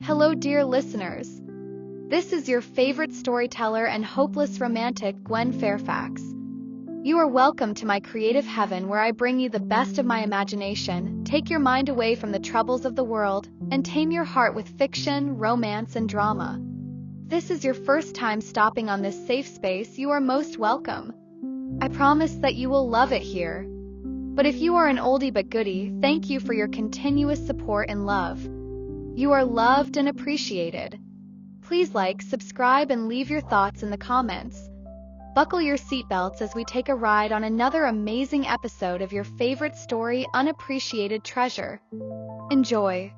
Hello, dear listeners. This is your favorite storyteller and hopeless romantic, Gwen Fairfax. You are welcome to my creative heaven where I bring you the best of my imagination, take your mind away from the troubles of the world, and tame your heart with fiction, romance, and drama. This is your first time stopping on this safe space, you are most welcome. I promise that you will love it here. But if you are an oldie but goodie, thank you for your continuous support and love. You are loved and appreciated. Please like, subscribe, and leave your thoughts in the comments. Buckle your seatbelts as we take a ride on another amazing episode of your favorite story, Unappreciated Treasure. Enjoy.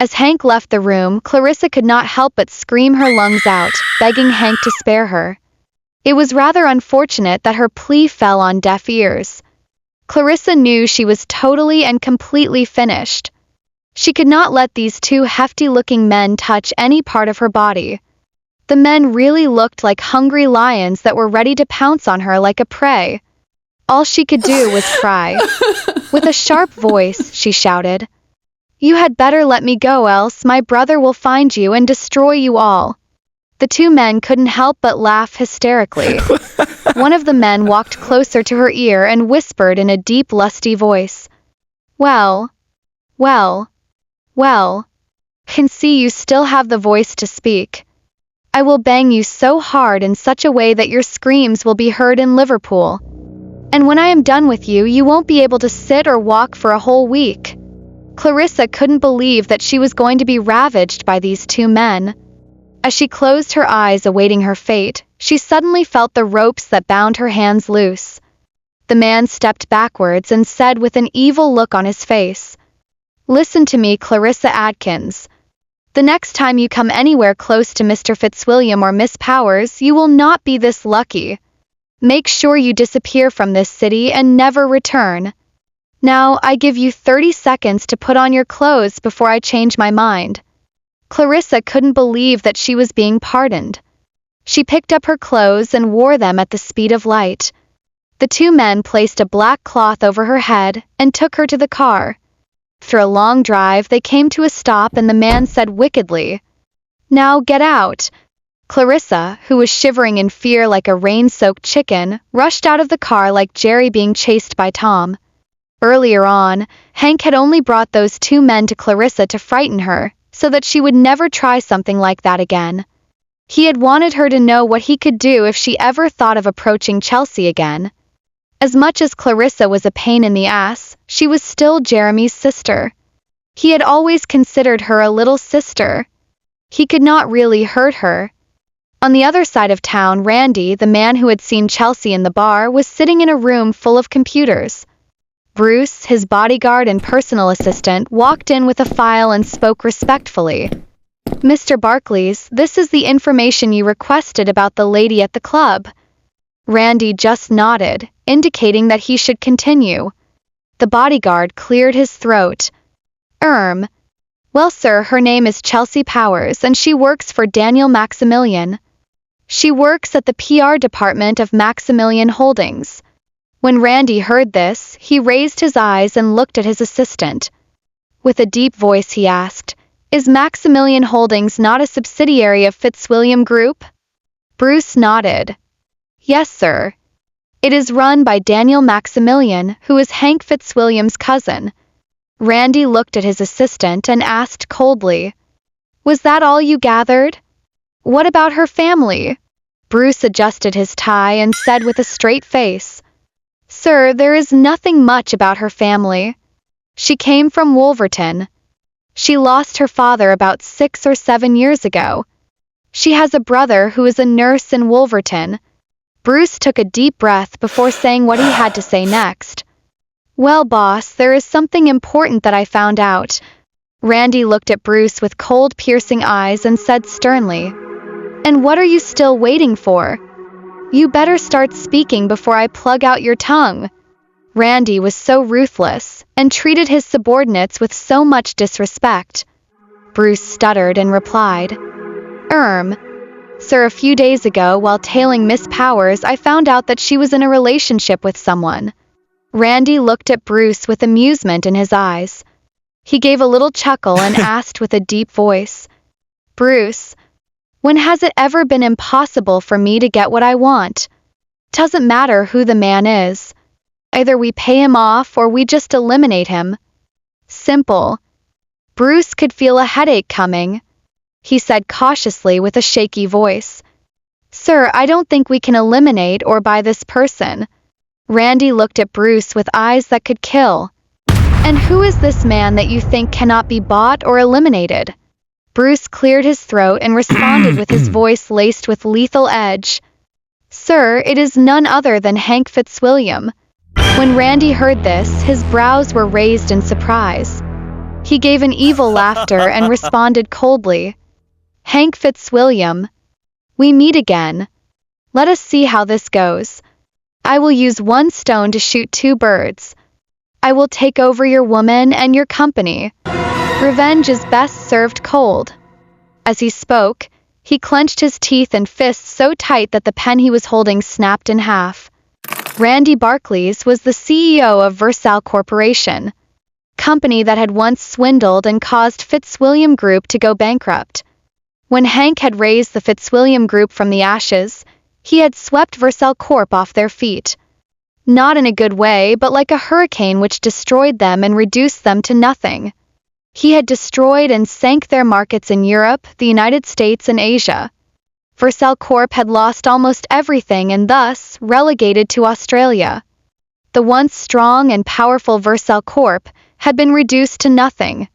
As Hank left the room, Clarissa could not help but scream her lungs out, begging Hank to spare her. It was rather unfortunate that her plea fell on deaf ears. Clarissa knew she was totally and completely finished. She could not let these two hefty-looking men touch any part of her body. The men really looked like hungry lions that were ready to pounce on her like a prey. All she could do was cry. With a sharp voice, she shouted, "You had better let me go, else my brother will find you and destroy you all." The two men couldn't help but laugh hysterically. One of the men walked closer to her ear and whispered in a deep, lusty voice, well, can see you still have the voice to speak. I will bang you so hard in such a way that your screams will be heard in Liverpool. And when I am done with you, you won't be able to sit or walk for a whole week." Clarissa couldn't believe that she was going to be ravaged by these two men. As she closed her eyes awaiting her fate, she suddenly felt the ropes that bound her hands loose. The man stepped backwards and said with an evil look on his face, "Listen to me, Clarissa Adkins. The next time you come anywhere close to Mr. Fitzwilliam or Miss Powers, you will not be this lucky. Make sure you disappear from this city and never return. Now, I give you 30 seconds to put on your clothes before I change my mind." Clarissa couldn't believe that she was being pardoned. She picked up her clothes and wore them at the speed of light. The two men placed a black cloth over her head and took her to the car. After a long drive, they came to a stop and the man said wickedly, "Now get out." Clarissa, who was shivering in fear like a rain-soaked chicken, rushed out of the car like Jerry being chased by Tom. Earlier on, Hank had only brought those two men to Clarissa to frighten her, so that she would never try something like that again. He had wanted her to know what he could do if she ever thought of approaching Chelsy again. As much as Clarissa was a pain in the ass, she was still Jeremy's sister. He had always considered her a little sister. He could not really hurt her. On the other side of town, Randy, the man who had seen Chelsy in the bar, was sitting in a room full of computers. Bruce, his bodyguard and personal assistant, walked in with a file and spoke respectfully. "Mr. Barclays, this is the information you requested about the lady at the club." Randy just nodded, indicating that he should continue. The bodyguard cleared his throat. Well, sir, her name is Chelsy Powers and she works for Daniel Maximilian. She works at the PR department of Maximilian Holdings." When Randy heard this, he raised his eyes and looked at his assistant. With a deep voice he asked, "Is Maximilian Holdings not a subsidiary of Fitzwilliam Group?" Bruce nodded. "Yes, sir. It is run by Daniel Maximilian, who is Hank Fitzwilliam's cousin." Randy looked at his assistant and asked coldly, "Was that all you gathered? What about her family?" Bruce adjusted his tie and said with a straight face, "Sir, there is nothing much about her family. She came from Wolverton. She lost her father about 6 or 7 years ago. She has a brother who is a nurse in Wolverton." Bruce took a deep breath before saying what he had to say next. "Well, boss, there is something important that I found out." Randy looked at Bruce with cold, piercing eyes and said sternly, "And what are you still waiting for? You better start speaking before I plug out your tongue." Randy was so ruthless, and treated his subordinates with so much disrespect. Bruce stuttered and replied, Sir, a few days ago, while tailing Miss Powers, I found out that she was in a relationship with someone. Randy looked at Bruce with amusement in his eyes. He gave a little chuckle and asked with a deep voice, "Bruce, when has it ever been impossible for me to get what I want? Doesn't matter who the man is. Either we pay him off or we just eliminate him. Simple." Bruce could feel a headache coming. He said cautiously with a shaky voice, "Sir, I don't think we can eliminate or buy this person." Randy looked at Bruce with eyes that could kill. "And who is this man that you think cannot be bought or eliminated?" Bruce cleared his throat and responded with his voice laced with lethal edge. "Sir, it is none other than Hank Fitzwilliam." When Randy heard this, his brows were raised in surprise. He gave an evil laughter and responded coldly, "Hank Fitzwilliam, we meet again. Let us see how this goes. I will use one stone to shoot two birds. I will take over your woman and your company. Revenge is best served cold." As he spoke, he clenched his teeth and fists so tight that the pen he was holding snapped in half. Randy Barclays was the CEO of Versal Corporation, company that had once swindled and caused Fitzwilliam Group to go bankrupt. When Hank had raised the Fitzwilliam Group from the ashes, he had swept Versal Corp off their feet. Not in a good way, but like a hurricane which destroyed them and reduced them to nothing. He had destroyed and sank their markets in Europe, the United States, and Asia. Versal Corp had lost almost everything and thus relegated to Australia. The once strong and powerful Versal Corp had been reduced to nothing.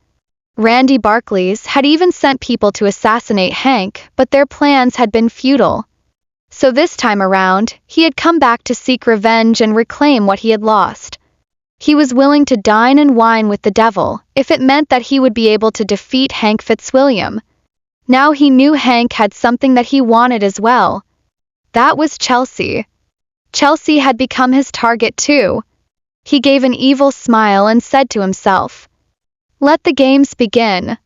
Randy Barclays had even sent people to assassinate Hank, but their plans had been futile. So this time around, he had come back to seek revenge and reclaim what he had lost. He was willing to dine and wine with the devil, if it meant that he would be able to defeat Hank Fitzwilliam. Now he knew Hank had something that he wanted as well. That was Chelsy. Chelsy had become his target too. He gave an evil smile and said to himself, "Let the games begin."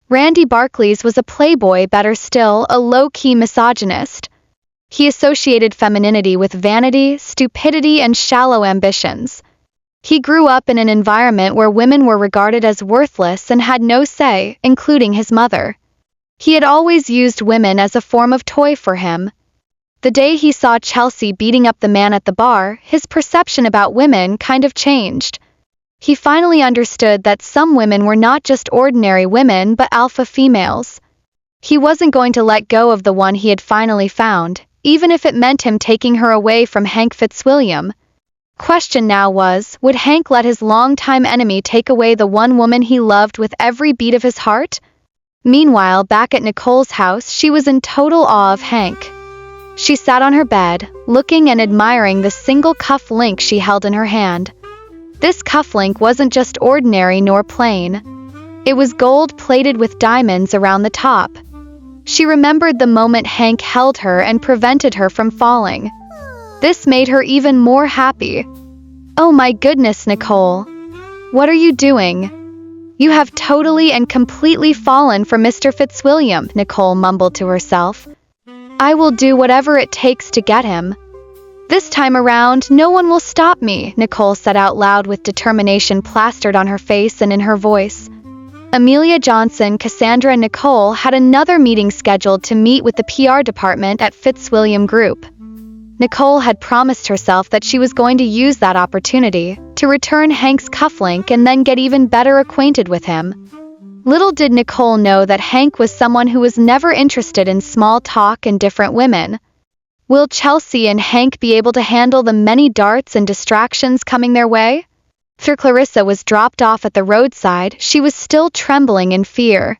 Randy Barclays was a playboy, better still, a low-key misogynist. He associated femininity with vanity, stupidity, and shallow ambitions. He grew up in an environment where women were regarded as worthless and had no say, including his mother. He had always used women as a form of toy for him. The day he saw Chelsy beating up the man at the bar, his perception about women kind of changed. He finally understood that some women were not just ordinary women but alpha females. He wasn't going to let go of the one he had finally found, even if it meant him taking her away from Hank Fitzwilliam. Question now was, would Hank let his longtime enemy take away the one woman he loved with every beat of his heart? Meanwhile, back at Nicole's house, she was in total awe of Hank. She sat on her bed, looking and admiring the single cuff link she held in her hand. This cufflink wasn't just ordinary nor plain. It was gold-plated with diamonds around the top. She remembered the moment Hank held her and prevented her from falling. This made her even more happy. "Oh my goodness, Nicole. What are you doing? You have totally and completely fallen for Mr. Fitzwilliam," Nicole mumbled to herself. "I will do whatever it takes to get him. This time around, no one will stop me," Nicole said out loud with determination plastered on her face and in her voice. Amelia Johnson, Cassandra, and Nicole had another meeting scheduled to meet with the PR department at Fitzwilliam Group. Nicole had promised herself that she was going to use that opportunity to return Hank's cufflink and then get even better acquainted with him. Little did Nicole know that Hank was someone who was never interested in small talk and different women. Will Chelsy and Hank be able to handle the many darts and distractions coming their way? After Clarissa was dropped off at the roadside, she was still trembling in fear.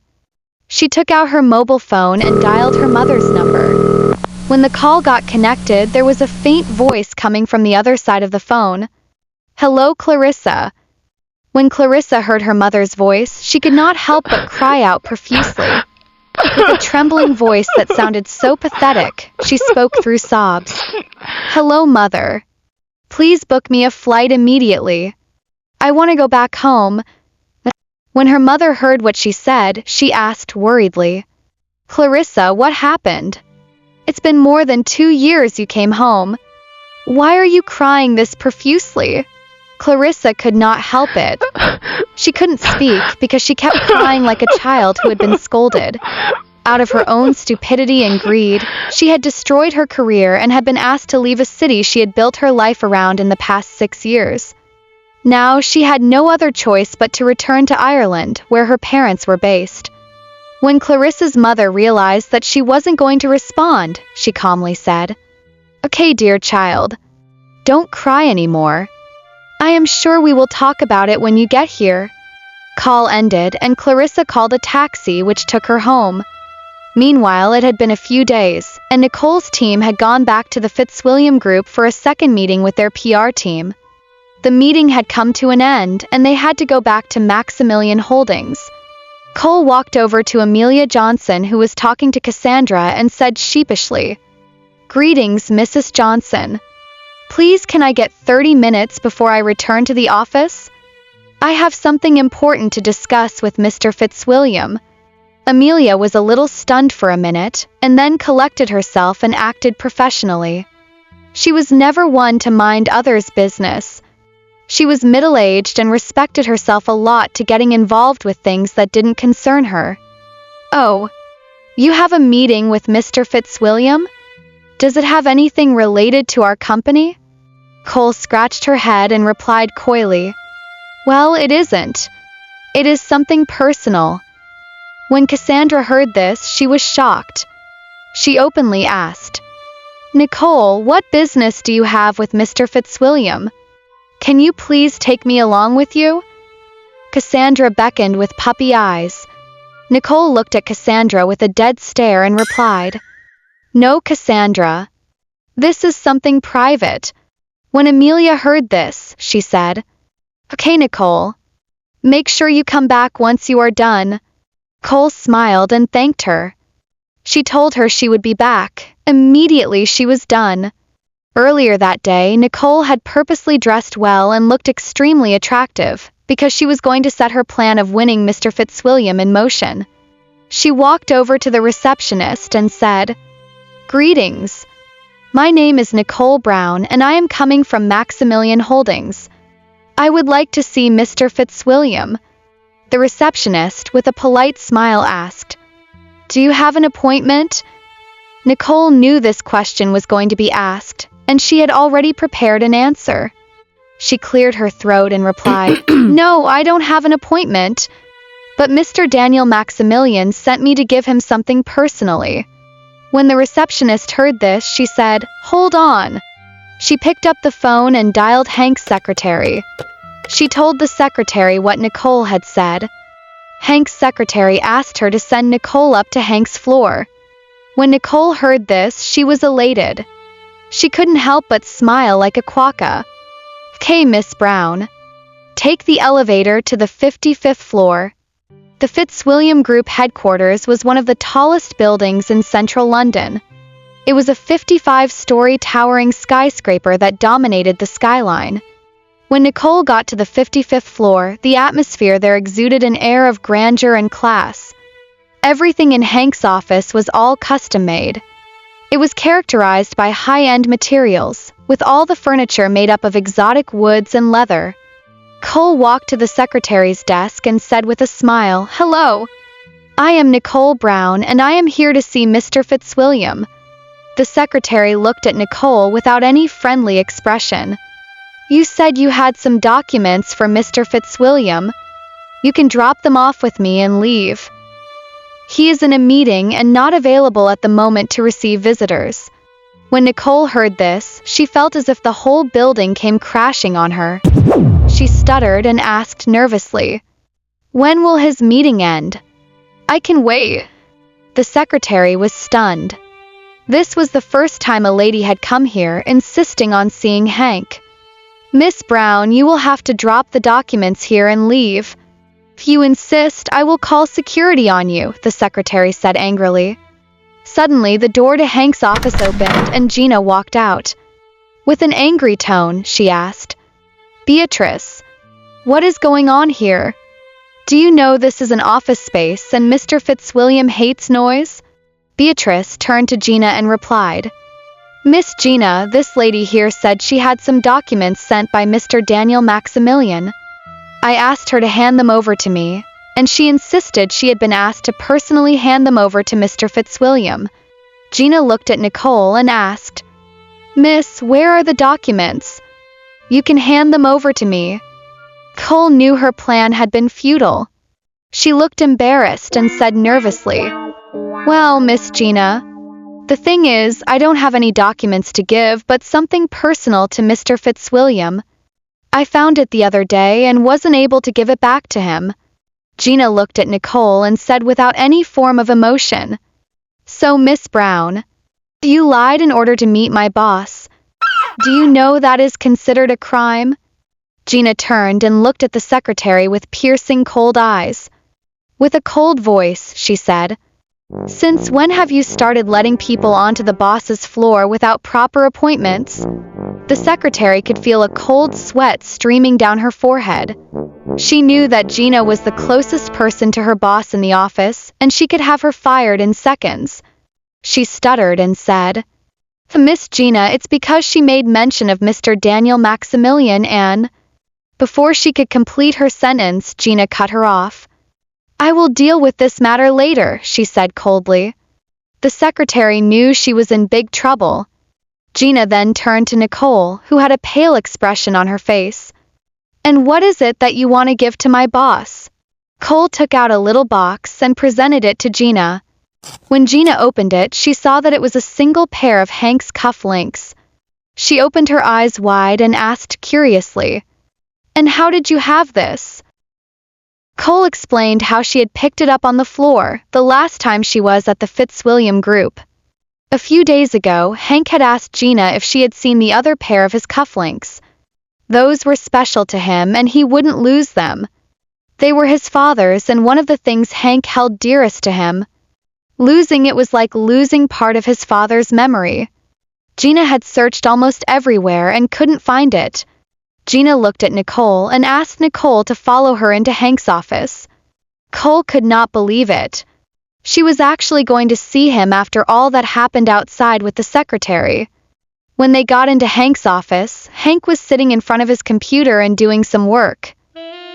She took out her mobile phone and dialed her mother's number. When the call got connected, there was a faint voice coming from the other side of the phone. "Hello, Clarissa." When Clarissa heard her mother's voice, she could not help but cry out profusely. With a trembling voice that sounded so pathetic, she spoke through sobs. "Hello, Mother. Please book me a flight immediately. I want to go back home." When her mother heard what she said, she asked worriedly, "Clarissa, what happened? It's been more than 2 years you came home. Why are you crying this profusely? Clarissa could not help it. She couldn't speak because she kept crying like a child who had been scolded. Out of her own stupidity and greed, she had destroyed her career and had been asked to leave a city she had built her life around in the past 6 years. Now she had no other choice but to return to Ireland, where her parents were based. When Clarissa's mother realized that she wasn't going to respond, she calmly said, "Okay, dear child. Don't cry anymore. I am sure we will talk about it when you get here." Call ended and Clarissa called a taxi which took her home. Meanwhile, it had been a few days, and Nicole's team had gone back to the Fitzwilliam group for a second meeting with their PR team. The meeting had come to an end, and they had to go back to Maximilian Holdings. Cole walked over to Amelia Johnson, who was talking to Cassandra, and said sheepishly, "Greetings, Mrs. Johnson. Please can I get 30 minutes before I return to the office? I have something important to discuss with Mr. Fitzwilliam." Amelia was a little stunned for a minute, and then collected herself and acted professionally. She was never one to mind others' business. She was middle-aged and respected herself a lot to getting involved with things that didn't concern her. "Oh, you have a meeting with Mr. Fitzwilliam? Does it have anything related to our company?" Cole scratched her head and replied coyly, "Well, it isn't. It is something personal." When Cassandra heard this, she was shocked. She openly asked, "Nicole, what business do you have with Mr. Fitzwilliam? Can you please take me along with you?" Cassandra beckoned with puppy eyes. Nicole looked at Cassandra with a dead stare and replied, "No, Cassandra. This is something private." When Amelia heard this, she said, "Okay, Nicole. Make sure you come back once you are done." Cole smiled and thanked her. She told her she would be back. Immediately she was done. Earlier that day, Nicole had purposely dressed well and looked extremely attractive, because she was going to set her plan of winning Mr. Fitzwilliam in motion. She walked over to the receptionist and said, "Greetings. My name is Nicole Brown and I am coming from Maximilian Holdings. I would like to see Mr. Fitzwilliam." The receptionist, with a polite smile, asked, "Do you have an appointment?" Nicole knew this question was going to be asked, and she had already prepared an answer. She cleared her throat and replied, "No, I don't have an appointment. But Mr. Daniel Maximilian sent me to give him something personally." When the receptionist heard this, she said, "Hold on." She picked up the phone and dialed Hank's secretary. She told the secretary what Nicole had said. Hank's secretary asked her to send Nicole up to Hank's floor. When Nicole heard this, she was elated. She couldn't help but smile like a quokka. "Okay, Miss Brown. Take the elevator to the 55th floor." The Fitzwilliam Group headquarters was one of the tallest buildings in central London. It was a 55-story towering skyscraper that dominated the skyline. When Nicole got to the 55th floor, the atmosphere there exuded an air of grandeur and class. Everything in Hank's office was all custom-made. It was characterized by high-end materials, with all the furniture made up of exotic woods and leather. Cole walked to the secretary's desk and said with a smile, "Hello. I am Nicole Brown, and I am here to see Mr. Fitzwilliam." The secretary looked at Nicole without any friendly expression. "You said you had some documents for Mr. Fitzwilliam. You can drop them off with me and leave. He is in a meeting and not available at the moment to receive visitors." When Nicole heard this, she felt as if the whole building came crashing on her. She stuttered and asked nervously, "When will his meeting end?" "I can wait." The secretary was stunned. This was the first time a lady had come here, insisting on seeing Hank. "Miss Brown, you will have to drop the documents here and leave. If you insist, I will call security on you," the secretary said angrily. Suddenly, the door to Hank's office opened and Gina walked out. With an angry tone, she asked, "Beatrice, what is going on here? Do you know this is an office space and Mr. Fitzwilliam hates noise?" Beatrice turned to Gina and replied, Miss Gina, this lady here said she had some documents sent by Mr. Daniel Maximilian. I asked her to hand them over to me, and she insisted she had been asked to personally hand them over to Mr. Fitzwilliam. Gina looked at Nicole and asked, Miss, where are the documents? You can hand them over to me. Nicole knew her plan had been futile. She looked embarrassed and said nervously, Well, Miss Gina, the thing is, I don't have any documents to give, but something personal to Mr. Fitzwilliam. I found it the other day and wasn't able to give it back to him. Gina looked at Nicole and said without any form of emotion, So, Miss Brown, you lied in order to meet my boss. Do you know that is considered a crime? Gina turned and looked at the secretary with piercing cold eyes. With a cold voice, she said, Since when have you started letting people onto the boss's floor without proper appointments? The secretary could feel a cold sweat streaming down her forehead. She knew that Gina was the closest person to her boss in the office, and she could have her fired in seconds. She stuttered and said, Miss Gina, it's because she made mention of Mr. Daniel Maximilian and... Before she could complete her sentence, Gina cut her off. I will deal with this matter later, she said coldly. The secretary knew she was in big trouble. Gina then turned to Nicole, who had a pale expression on her face. And what is it that you want to give to my boss? Nicole took out a little box and presented it to Gina. When Gina opened it, she saw that it was a single pair of Hank's cufflinks. She opened her eyes wide and asked curiously, And how did you have this? Cole explained how she had picked it up on the floor the last time she was at the Fitzwilliam group. A few days ago, Hank had asked Gina if she had seen the other pair of his cufflinks. Those were special to him and he wouldn't lose them. They were his father's and one of the things Hank held dearest to him. Losing it was like losing part of his father's memory. Gina had searched almost everywhere and couldn't find it. Gina looked at Nicole and asked Nicole to follow her into Hank's office. Cole could not believe it. She was actually going to see him after all that happened outside with the secretary. When they got into Hank's office, Hank was sitting in front of his computer and doing some work.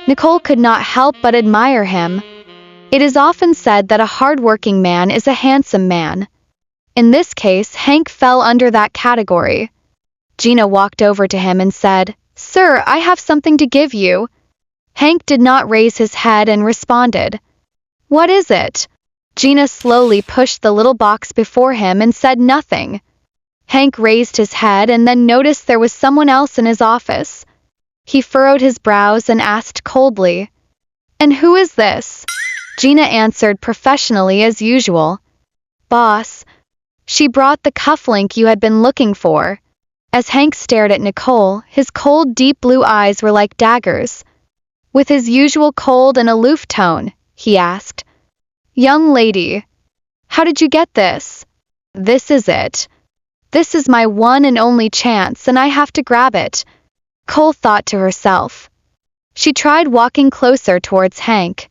Nicole could not help but admire him. It is often said that a hard-working man is a handsome man. In this case, Hank fell under that category. Gina walked over to him and said, Sir, I have something to give you. Hank did not raise his head and responded, What is it? Gina slowly pushed the little box before him and said nothing. Hank raised his head and then noticed there was someone else in his office. He furrowed his brows and asked coldly, And who is this? Gina answered professionally as usual, Boss. She brought the cufflink you had been looking for. As Hank stared at Nicole, his cold, deep blue eyes were like daggers. With his usual cold and aloof tone, he asked, Young lady, how did you get this? This is it. This is my one and only chance, and I have to grab it, Cole thought to herself. She tried walking closer towards Hank.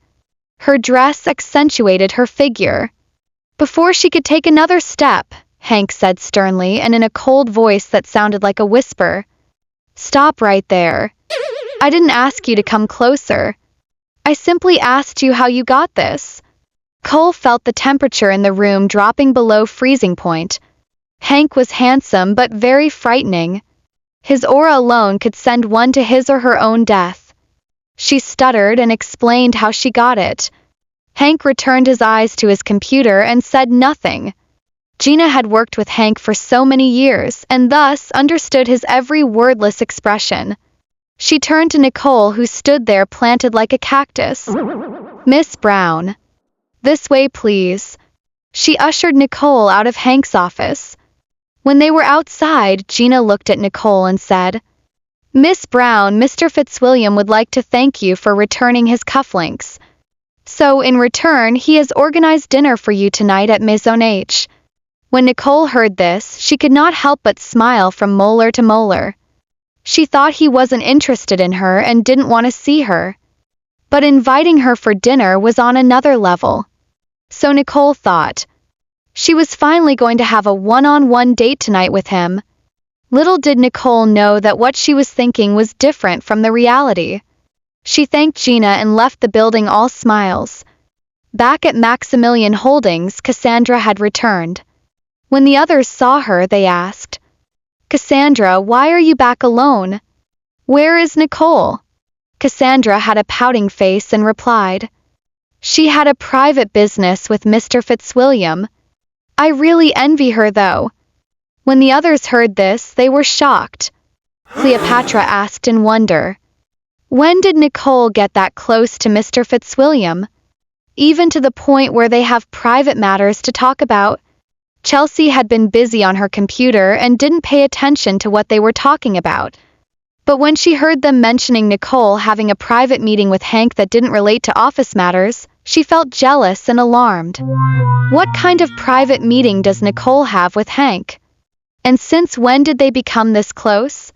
Her dress accentuated her figure. Before she could take another step, Hank said sternly and in a cold voice that sounded like a whisper, Stop right there. I didn't ask you to come closer. I simply asked you how you got this. Cole felt the temperature in the room dropping below freezing point. Hank was handsome but very frightening. His aura alone could send one to his or her own death. She stuttered and explained how she got it. Hank returned his eyes to his computer and said nothing. Gina had worked with Hank for so many years and thus understood his every wordless expression. She turned to Nicole, who stood there planted like a cactus. Miss Brown. This way, please. She ushered Nicole out of Hank's office. When they were outside, Gina looked at Nicole and said, Miss Brown, Mr. Fitzwilliam would like to thank you for returning his cufflinks. So, in return, he has organized dinner for you tonight at Maison H. When Nicole heard this, she could not help but smile from molar to molar. She thought he wasn't interested in her and didn't want to see her. But inviting her for dinner was on another level. So Nicole thought. She was finally going to have a one-on-one date tonight with him. Little did Nicole know that what she was thinking was different from the reality. She thanked Gina and left the building all smiles. Back at Maximilian Holdings, Cassandra had returned. When the others saw her, they asked, "Cassandra, why are you back alone? Where is Nicole?" Cassandra had a pouting face and replied, "She had a private business with Mr. Fitzwilliam. I really envy her though." When the others heard this, they were shocked. Cleopatra asked in wonder, "When did Nicole get that close to Mr. Fitzwilliam? Even to the point where they have private matters to talk about?" Chelsy had been busy on her computer and didn't pay attention to what they were talking about. But when she heard them mentioning Nicole having a private meeting with Hank that didn't relate to office matters, she felt jealous and alarmed. What kind of private meeting does Nicole have with Hank? And since when did they become this close?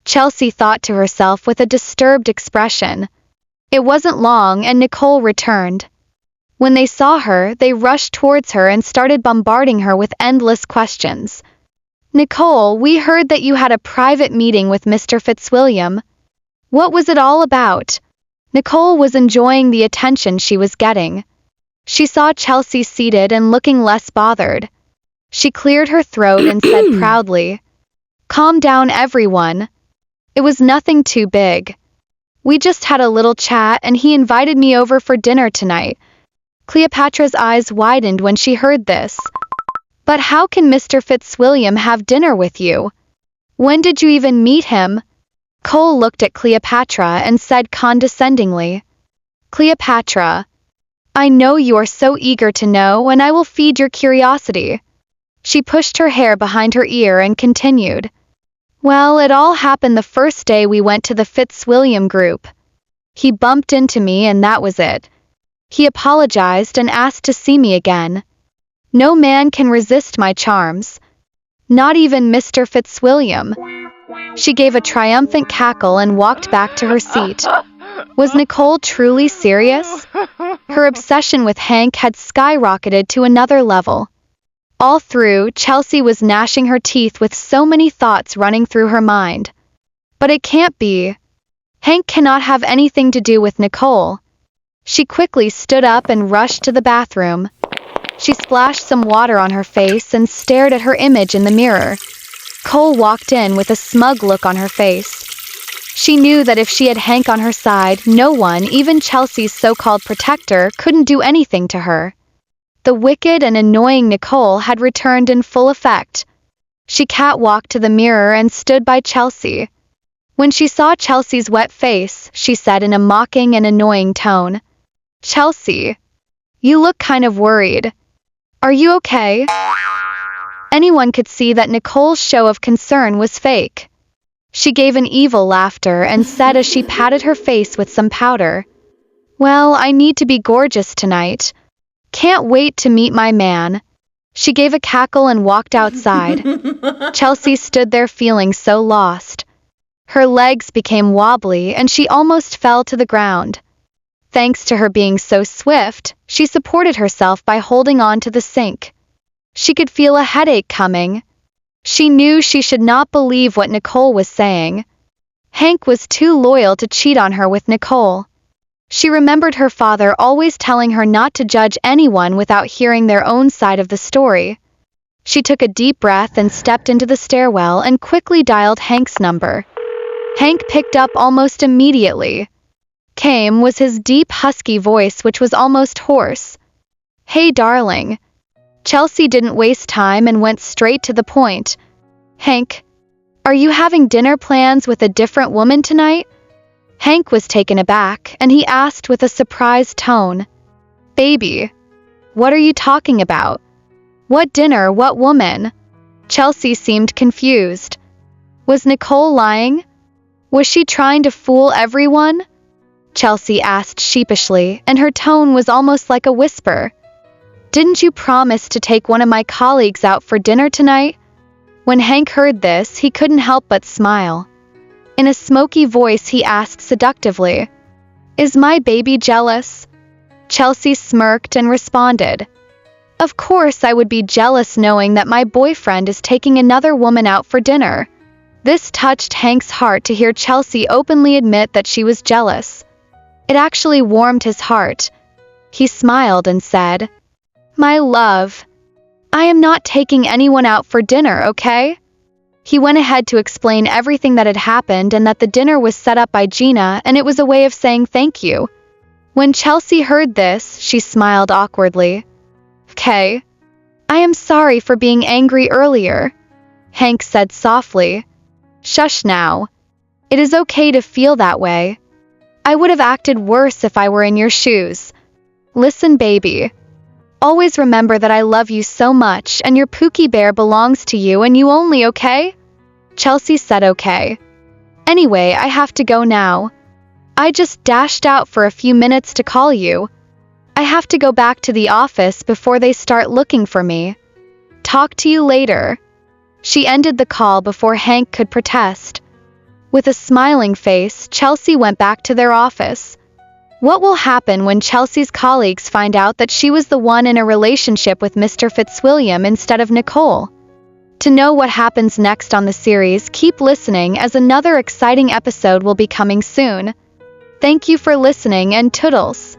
Chelsy thought to herself with a disturbed expression. It wasn't long and Nicole returned. When they saw her, they rushed towards her and started bombarding her with endless questions. "Nicole, we heard that you had a private meeting with Mr. Fitzwilliam. What was it all about?" Nicole was enjoying the attention she was getting. She saw Chelsy seated and looking less bothered. She cleared her throat and said proudly, "Calm down, everyone. It was nothing too big. We just had a little chat and he invited me over for dinner tonight." Cleopatra's eyes widened when she heard this. "But how can Mr. Fitzwilliam have dinner with you? When did you even meet him?" Cole looked at Cleopatra and said condescendingly, "Cleopatra, I know you are so eager to know and I will feed your curiosity." She pushed her hair behind her ear and continued, "Well, it all happened the first day we went to the Fitzwilliam group. He bumped into me and that was it. He apologized and asked to see me again. No man can resist my charms. Not even Mr. Fitzwilliam." She gave a triumphant cackle and walked back to her seat. Was Nicole truly serious? Her obsession with Hank had skyrocketed to another level. All through, Chelsy was gnashing her teeth with so many thoughts running through her mind. But it can't be. Hank cannot have anything to do with Nicole. She quickly stood up and rushed to the bathroom. She splashed some water on her face and stared at her image in the mirror. Cole walked in with a smug look on her face. She knew that if she had Hank on her side, no one, even Chelsy's so-called protector, couldn't do anything to her. The wicked and annoying Nicole had returned in full effect. She catwalked to the mirror and stood by Chelsy. When she saw Chelsy's wet face, she said in a mocking and annoying tone, "Chelsy, you look kind of worried. Are you okay?" Anyone could see that Nicole's show of concern was fake. She gave an evil laughter and said as she patted her face with some powder, "Well, I need to be gorgeous tonight. Can't wait to meet my man." She gave a cackle and walked outside. Chelsy stood there feeling so lost. Her legs became wobbly and she almost fell to the ground. Thanks to her being so swift, she supported herself by holding on to the sink. She could feel a headache coming. She knew she should not believe what Nicole was saying. Hank was too loyal to cheat on her with Nicole. She remembered her father always telling her not to judge anyone without hearing their own side of the story. She took a deep breath and stepped into the stairwell and quickly dialed Hank's number. Hank picked up almost immediately. Came was his deep husky voice which was almost hoarse. "Hey darling." Chelsy didn't waste time and went straight to the point. "Hank, are you having dinner plans with a different woman tonight?" Hank was taken aback, and he asked with a surprised tone, "Baby, what are you talking about? What dinner, what woman?" Chelsy seemed confused. Was Nicole lying? Was she trying to fool everyone? Chelsy asked sheepishly, and her tone was almost like a whisper. "Didn't you promise to take one of my colleagues out for dinner tonight?" When Hank heard this, he couldn't help but smile. In a smoky voice he asked seductively, "Is my baby jealous?" Chelsy smirked and responded, Of course I would be jealous knowing that my boyfriend is taking another woman out for dinner. This touched Hank's heart to hear Chelsy openly admit that she was jealous. It actually warmed his heart. He smiled and said, "My love, I am not taking anyone out for dinner, okay?" He went ahead to explain everything that had happened and that the dinner was set up by Gina and it was a way of saying thank you. When Chelsy heard this, she smiled awkwardly. "Okay. I am sorry for being angry earlier," Hank said softly. "Shush now. It is okay to feel that way. I would have acted worse if I were in your shoes. Listen, baby. Always remember that I love you so much and your Pookie Bear belongs to you and you only, okay?" Chelsy said okay. "Anyway, I have to go now. I just dashed out for a few minutes to call you. I have to go back to the office before they start looking for me. Talk to you later." She ended the call before Hank could protest. With a smiling face, Chelsy went back to their office. What will happen when Chelsy's colleagues find out that she was the one in a relationship with Mr. Fitzwilliam instead of Nicole? To know what happens next on the series, keep listening as another exciting episode will be coming soon. Thank you for listening and toodles.